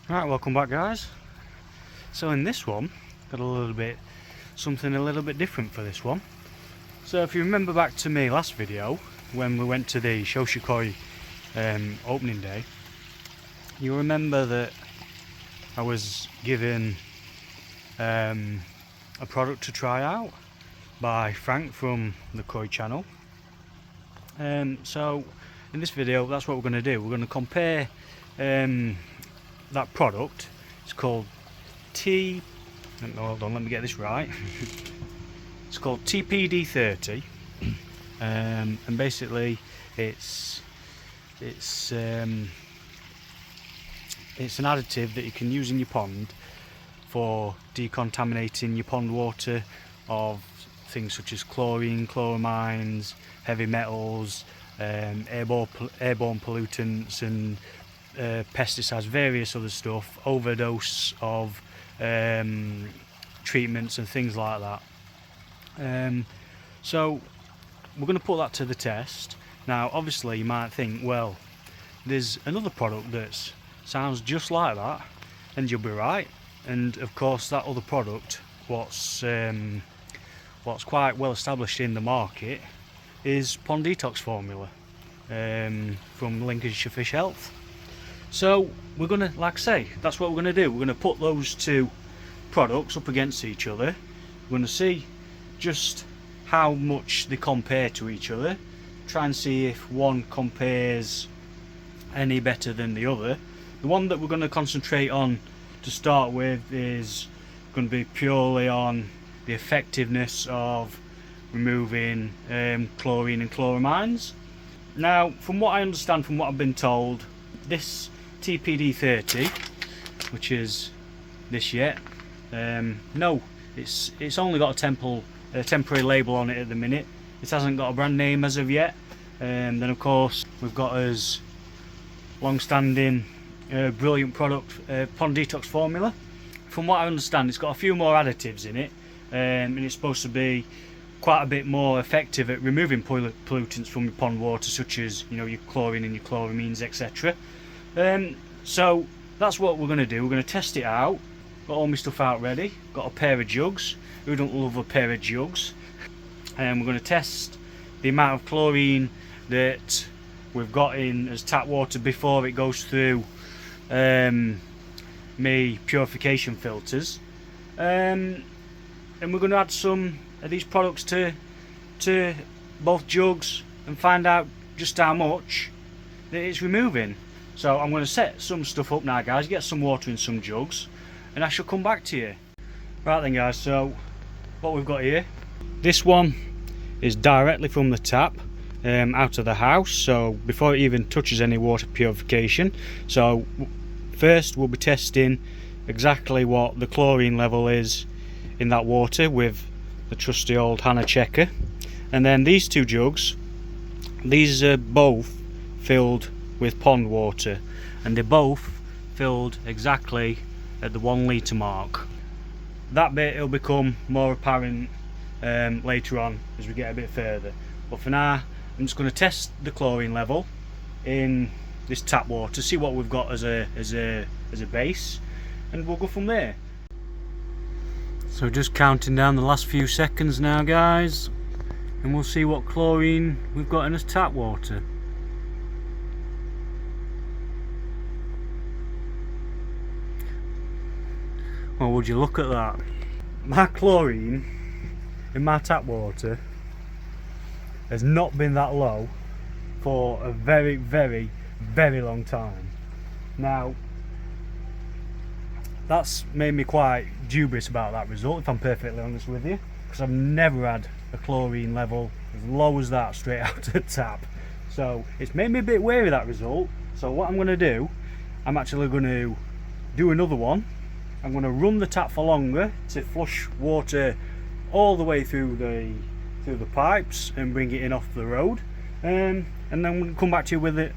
Right, welcome back guys. So in this one, got something a little bit different for this one. So if you remember back to me last video, when we went to the Shoshikoi opening day, you remember that I was given a product to try out by Frank from the Koi channel. So in this video, that's what we're going to do. We're going to compare that product. It's called hold on, let me get this right. It's called TPD30, and basically it's an additive that you can use in your pond for decontaminating your pond water of things such as chlorine, chloramines, heavy metals, airborne pollutants and pesticides, various other stuff, overdose of treatments and things like that. So we're going to put that to the test. Now obviously you might think, well, there's another product that sounds just like that, and you'll be right. And of course that other product, what's quite well established in the market, is Pond Detox formula from Lincolnshire Fish Health. So we're gonna, like I say, that's what we're gonna do. We're gonna put those two products up against each other. We're gonna see just how much they compare to each other, try and see if one compares any better than the other. The one that we're going to concentrate on to start with is going to be purely on the effectiveness of removing chlorine and chloramines. Now, from what I understand, from what I've been told, this TPD30, which is this yet, no, it's only got a temporary label on it at the minute. It hasn't got a brand name as of yet. Then of course we've got as long-standing brilliant product, Pond Detox formula. From what I understand, it's got a few more additives in it, and it's supposed to be quite a bit more effective at removing pollutants from your pond water, such as, you know, your chlorine and your chloramines, etc. So that's what we're going to do. We're going to test it out. Got all my stuff out ready. Got a pair of jugs. Who don't love a pair of jugs? And we're going to test the amount of chlorine that we've got in as tap water before it goes through my purification filters, and we're going to add some of these products to both jugs and find out just how much that it's removing. So I'm going to set some stuff up now guys, get some water in some jugs, and I shall come back to you. Right then guys, so what we've got here, this one is directly from the tap out of the house, so before it even touches any water purification. So first we'll be testing exactly what the chlorine level is in that water with the trusty old Hannah checker. And then these two jugs, these are both filled with pond water, and they're both filled exactly at the 1 litre mark. That bit will become more apparent later on as we get a bit further, but for now I'm just going to test the chlorine level in this tap water, see what we've got as a base, and we'll go from there. So just counting down the last few seconds now guys, and we'll see what chlorine we've got in this tap water. Well, would you look at that? My chlorine in my tap water has not been that low for a very, very, very long time. Now, that's made me quite dubious about that result, if I'm perfectly honest with you, because I've never had a chlorine level as low as that straight out of the tap. So it's made me a bit wary of that result. So what I'm going to do, I'm actually going to do another one. I'm going to run the tap for longer to flush water all the way through the pipes and bring it in off the road, and then we'll come back to you with it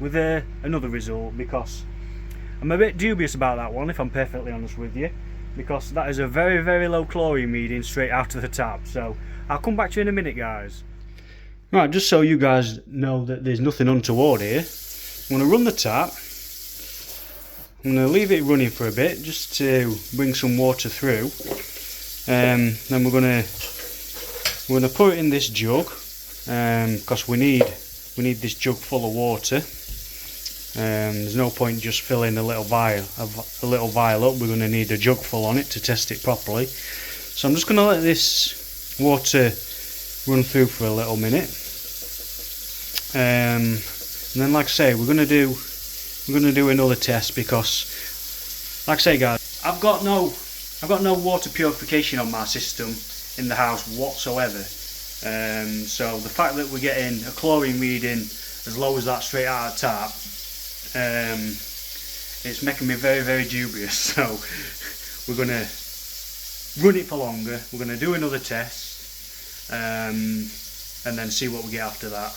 with another result, because I'm a bit dubious about that one, if I'm perfectly honest with you, because that is a very, very low chlorine reading straight out of the tap. So I'll come back to you in a minute guys. Right, just so you guys know that there's nothing untoward here, I'm going to run the tap. I'm I'm going to leave it running for a bit just to bring some water through. Then we're going to put it in this jug because we need this jug full of water. There's no point just filling a little vial up. We're going to need a jug full on it to test it properly. So I'm just going to let this water run through for a little minute. And then, like I say, we're going to do another test because, like I say, guys, I've got no water purification on my system in the house whatsoever. So the fact that we're getting a chlorine reading as low as that straight out of tap, it's making me very, very dubious. So we're going to run it for longer. We're going to do another test, and then see what we get after that.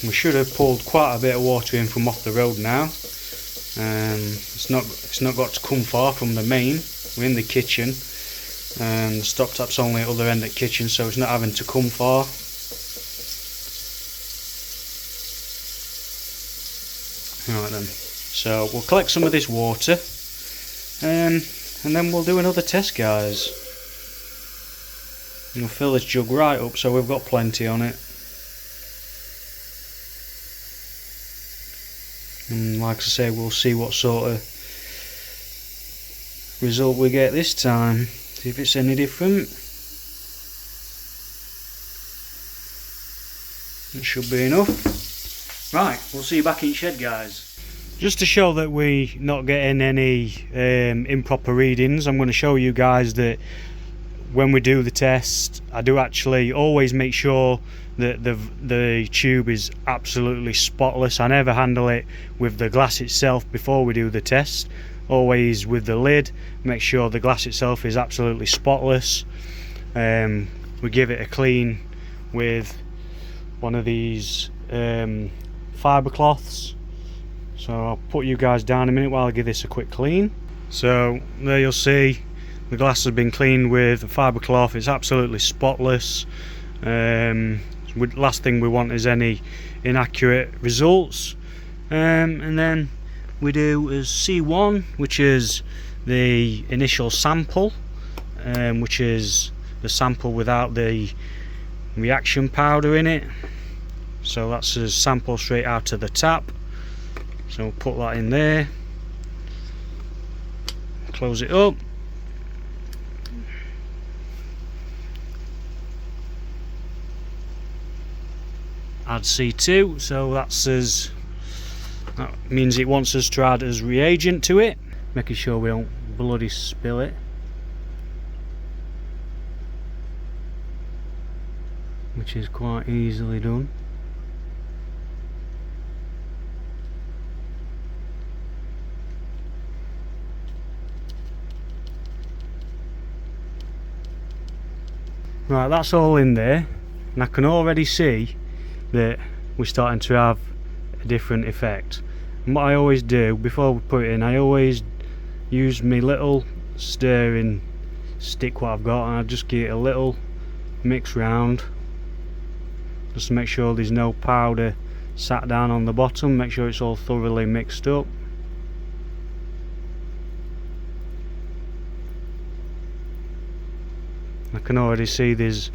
We should have pulled quite a bit of water in from off the road now. It's not got to come far from the main. We're in the kitchen, and the stop tap's only at the other end of the kitchen, so it's not having to come far. Alright then, so we'll collect some of this water, and then we'll do another test, guys. And we'll fill this jug right up so we've got plenty on it. And like I say, we'll see what sort of result we get this time, see if it's any different. It should be enough. Right, we'll see you back in the shed, guys. Just to show that we're not getting any improper readings, I'm going to show you guys that when we do the test, I do actually always make sure that the tube is absolutely spotless. I never handle it with the glass itself before we do the test. Always with the lid, make sure the glass itself is absolutely spotless. We give it a clean with one of these fibre cloths. So I'll put you guys down a minute while I give this a quick clean. So there you'll see the glass has been cleaned with a fibre cloth. It's absolutely spotless. Last thing we want is any inaccurate results. And then we do is C1, which is the initial sample, which is the sample without the reaction powder in it. So that's a sample straight out of the tap. So we'll put that in there, close it up. Add C2, so that means it wants us to add as reagent to it, making sure we don't bloody spill it. Which is quite easily done. Right, that's all in there, and I can already see that we're starting to have a different effect. And what I always do before we put it in, I always use my little stirring stick what I've got, and I just give it a little mix round just to make sure there's no powder sat down on the bottom, make sure it's all thoroughly mixed up. I can already see there's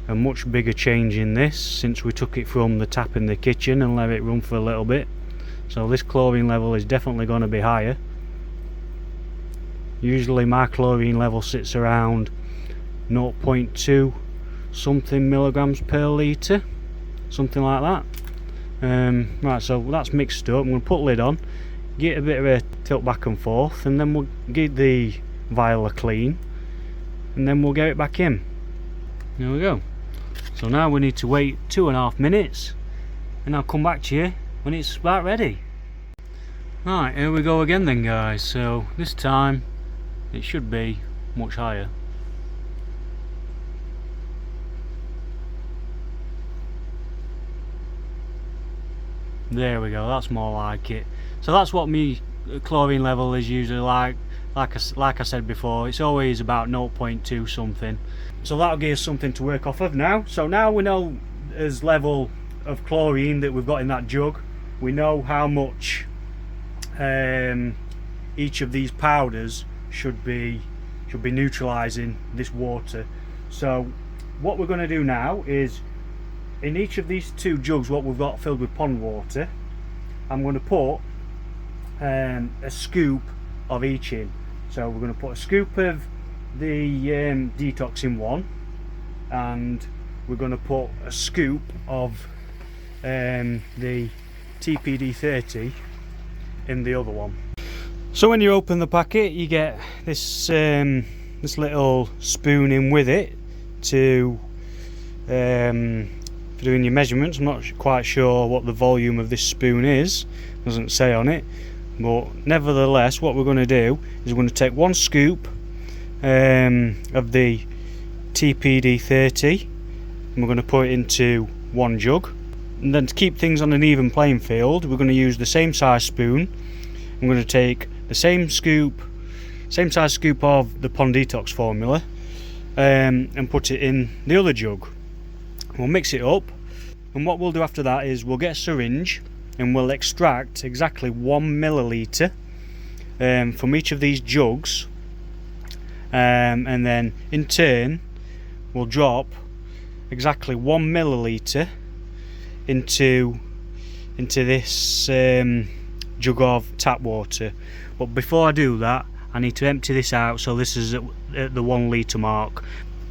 a much bigger change in this since we took it from the tap in the kitchen and let it run for a little bit. So this chlorine level is definitely going to be higher. Usually my chlorine level sits around 0.2 something milligrams per litre, something like that. Right, so that's mixed up. I'm going to put lid on, get a bit of a tilt back and forth, and then we'll give the vial a clean, and then we'll get it back in. There we go. So now we need to wait 2.5 minutes, and I'll come back to you when it's about ready. Right, here we go again then, guys. So this time it should be much higher. There we go, that's more like it. So that's what me chlorine level is usually like I said before, it's always about 0.2 something. So that'll give us something to work off of now. So now we know as level of chlorine that we've got in that jug. We know how much each of these powders should be neutralizing this water. So what we're going to do now is, in each of these two jugs what we've got filled with pond water, I'm going to put a scoop of each in. So we're going to put a scoop of the detox in one, and we're going to put a scoop of the TPD30 in the other one. So when you open the packet, you get this this little spoon in with it to for doing your measurements. I'm not quite sure what the volume of this spoon is, doesn't say on it, but nevertheless what we're going to do is we're going to take one scoop of the TPD30 and we're going to put it into one jug, and then to keep things on an even playing field we're going to use the same size spoon. I'm going to take the same size scoop of the Pond Detox formula and put it in the other jug. We'll mix it up, and what we'll do after that is we'll get a syringe and we'll extract exactly 1 milliliter from each of these jugs, and then in turn we'll drop exactly 1 milliliter into this jug of tap water. But before I do that I need to empty this out, so this is at the 1 litre mark.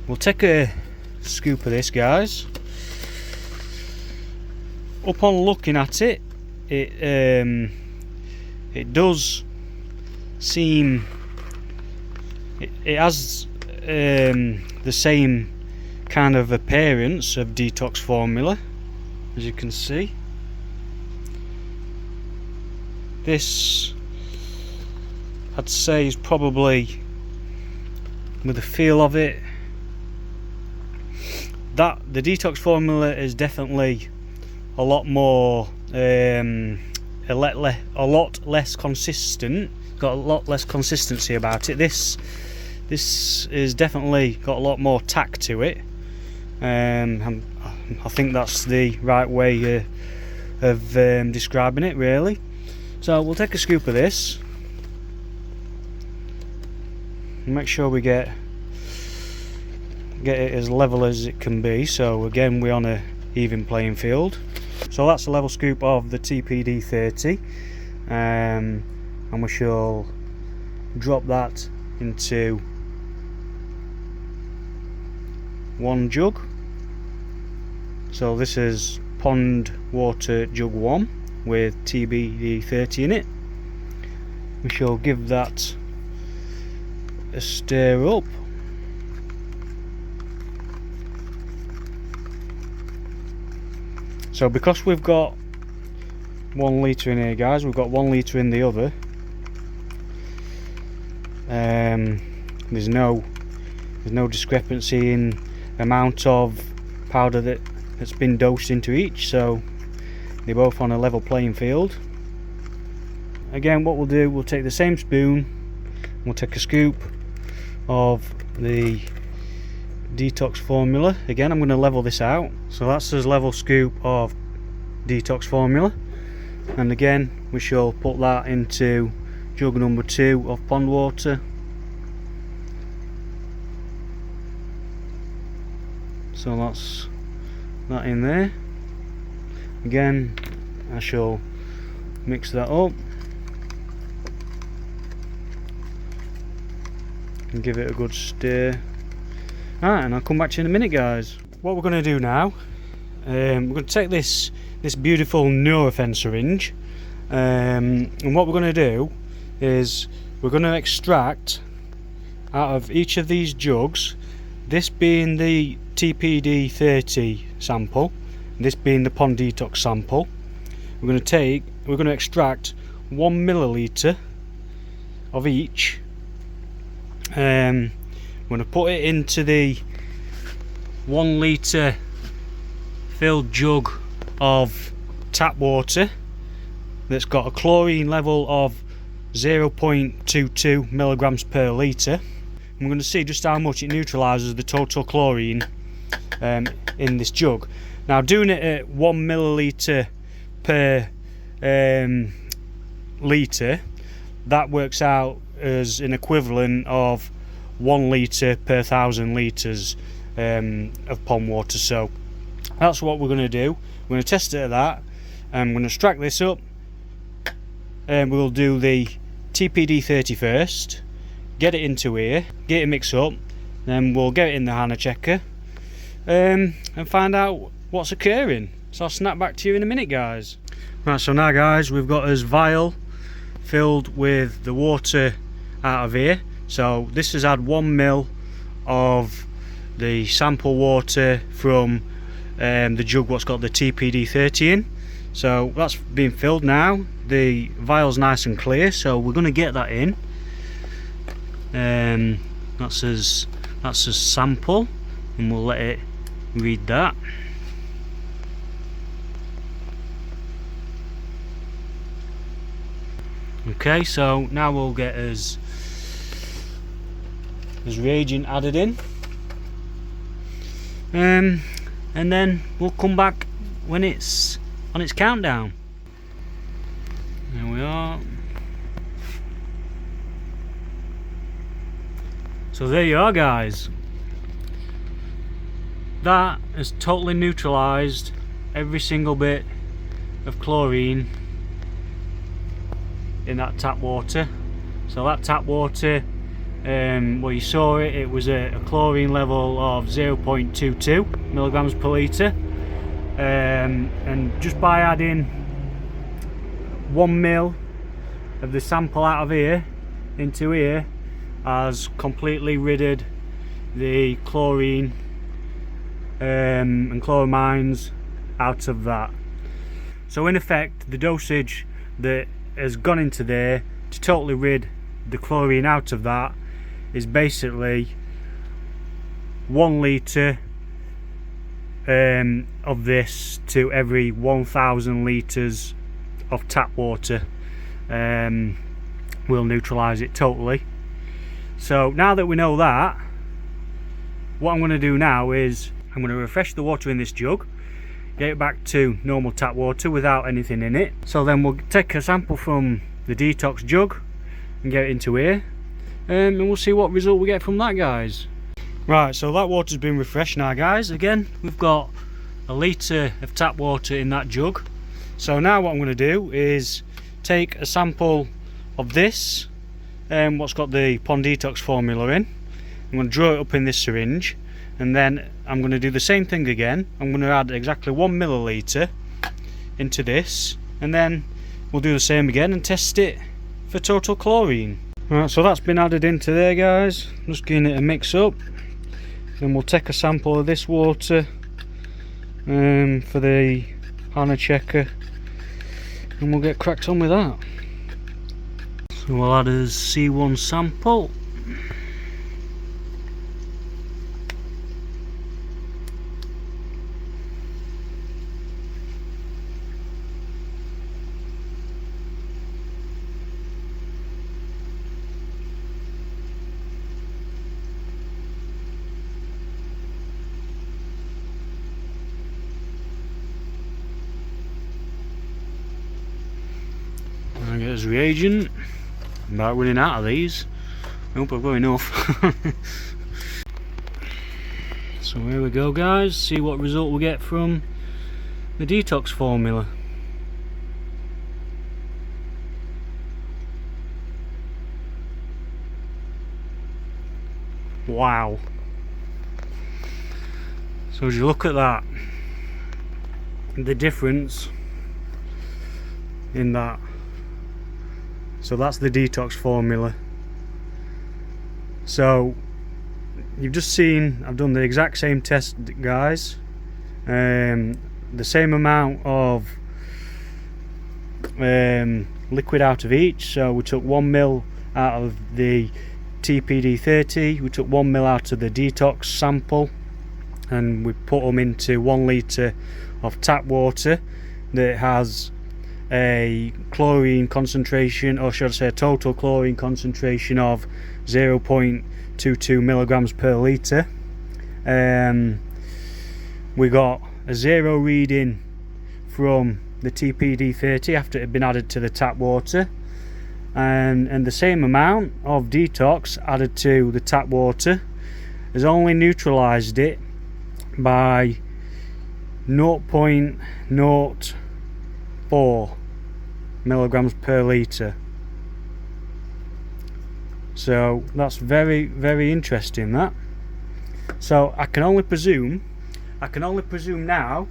We'll take a scoop of this, guys. Upon looking at it, it does seem it has the same kind of appearance of detox formula, as you can see. This I'd say is probably, with the feel of it, that the detox formula is definitely a lot more a lot less consistent. Got a lot less consistency about it. This is definitely got a lot more tack to it. I think that's the right way of describing it, really. So we'll take a scoop of this and make sure we get it as level as it can be. So again, we're on a even playing field. So that's a level scoop of the TPD30, and we shall drop that into one jug. So this is pond water jug 1 with TPD30 in it. We shall give that a stir up. So because we've got 1 litre in here, guys, we've got 1 litre in the other. There's no discrepancy in amount of powder that's been dosed into each, so they're both on a level playing field. Again, what we'll do, we'll take the same spoon, we'll take a scoop of the detox formula. Again, I'm going to level this out, so that's a level scoop of detox formula, and again we shall put that into jug number 2 of pond water. So that's that in there. Again, I shall mix that up and give it a good stir. Alright, and I'll come back to you in a minute, guys. What we're going to do now, we're going to take this beautiful Nurofen syringe, and what we're going to do is we're going to extract out of each of these jugs, this being the TPD30 sample, this being the Pond Detox sample. We're going to extract 1 milliliter of each. I'm going to put it into the 1 litre filled jug of tap water that's got a chlorine level of 0.22 milligrams per litre. I'm going to see just how much it neutralises the total chlorine in this jug. Now, doing it at 1 millilitre per litre, that works out as an equivalent of 1 litre per 1,000 litres of pond water. So that's what we're going to do. We're going to test it at that. I'm going to extract this up, and we'll do the TPD 30 first, get it into here, get it mixed up, then we'll get it in the Hannah checker and find out what's occurring. So I'll snap back to you in a minute, guys. Right, so now guys, we've got this vial filled with the water out of here. So this has had 1 ml of the sample water from the jug what's got the TPD 30 in. So that's been filled now. The vial's nice and clear, so we're going to get that in. That's as sample, and we'll let it read that. Okay, so now we'll get as reagent added in, and then we'll come back when it's on its countdown. There we are. So there you are, guys. That has totally neutralised every single bit of chlorine in that tap water. So that tap water, well, you saw it, it was a chlorine level of 0.22 milligrams per litre, and just by adding 1 ml of the sample out of here into here has completely ridded the chlorine and chloramines out of that. So in effect, the dosage that has gone into there to totally rid the chlorine out of that is basically 1 litre of this to every 1,000 litres of tap water. Will neutralise it totally. So now that we know that, what I'm going to do now is I'm going to refresh the water in this jug, get it back to normal tap water without anything in it. So then we'll take a sample from the detox jug and get it into here, and we'll see what result we get from that, guys. Right, so that water's been refreshed now, guys. Again, we've got a litre of tap water in that jug. So now what I'm going to do is take a sample of this, what's got the Pond Detox formula in. I'm going to draw it up in this syringe, and then I'm going to do the same thing again. I'm going to add exactly 1 milliliter into this, and then we'll do the same again and test it for total chlorine. Right, so that's been added into there, guys. Just giving it a mix up. Then we'll take a sample of this water for the Hannah checker, and we'll get cracked on with that. So we'll add a C1 sample. I get his reagent. I'm about running out of these. I hope I've got enough. So here we go, guys. See what result we get from the detox formula. Wow. So as you look at that, the difference in that. So that's the detox formula. So you've just seen I've done the exact same test, guys. The same amount of liquid out of each. So we took 1 ml out of the TPD 30, we took 1 ml out of the detox sample, and we put them into 1 litre of tap water that has a chlorine concentration, or should I say a total chlorine concentration of 0.22 milligrams per litre. We got a 0 reading from the TPD30 after it had been added to the tap water, and the same amount of detox added to the tap water has only neutralised it by 0.04 milligrams per litre. So that's very, very interesting, that. So I can only presume now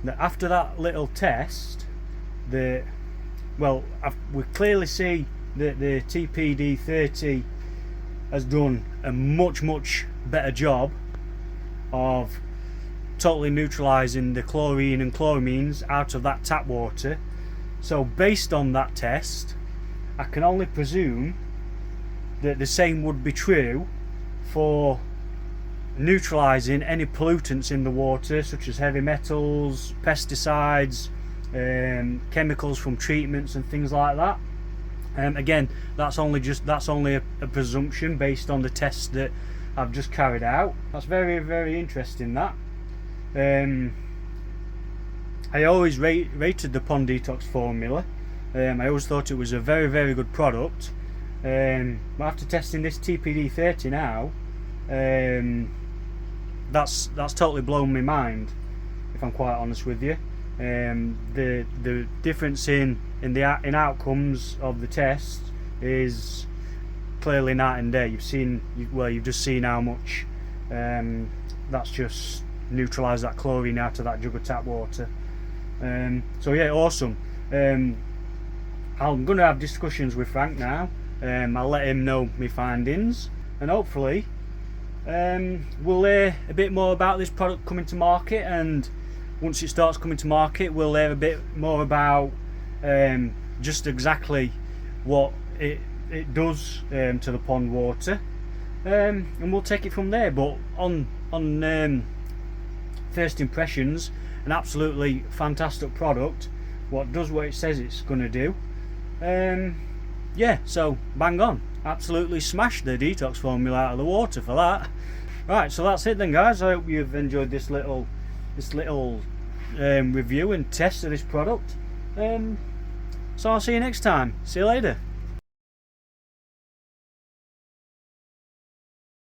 that after that little test, we clearly see that the TPD30 has done a much better job of totally neutralising the chlorine and chloramines out of that tap water. So based on that test, I can only presume that the same would be true for neutralising any pollutants in the water, such as heavy metals, pesticides, chemicals from treatments and things like that. Again, that's only a presumption based on the tests that I've just carried out. That's very, very interesting, that. I always rated the Pond Detox formula. I always thought it was a very, very good product. But after testing this TPD30 now, that's totally blown my mind, if I'm quite honest with you. The difference in outcomes of the test is clearly night and day. You've just seen how much that's just neutralised that chlorine out of that jug of tap water. So yeah, awesome. I'm going to have discussions with Frank now. I'll let him know my findings, and hopefully we'll hear a bit more about this product coming to market, and once it starts coming to market, we'll hear a bit more about just exactly what it does to the pond water, and we'll take it from there. But on first impressions, an absolutely fantastic product. What does what it says it's going to do. Yeah, so bang on. Absolutely smashed the detox formula out of the water for that. Right, so that's it then, guys. I hope you've enjoyed this little review and test of this product. So I'll see you next time. See you later.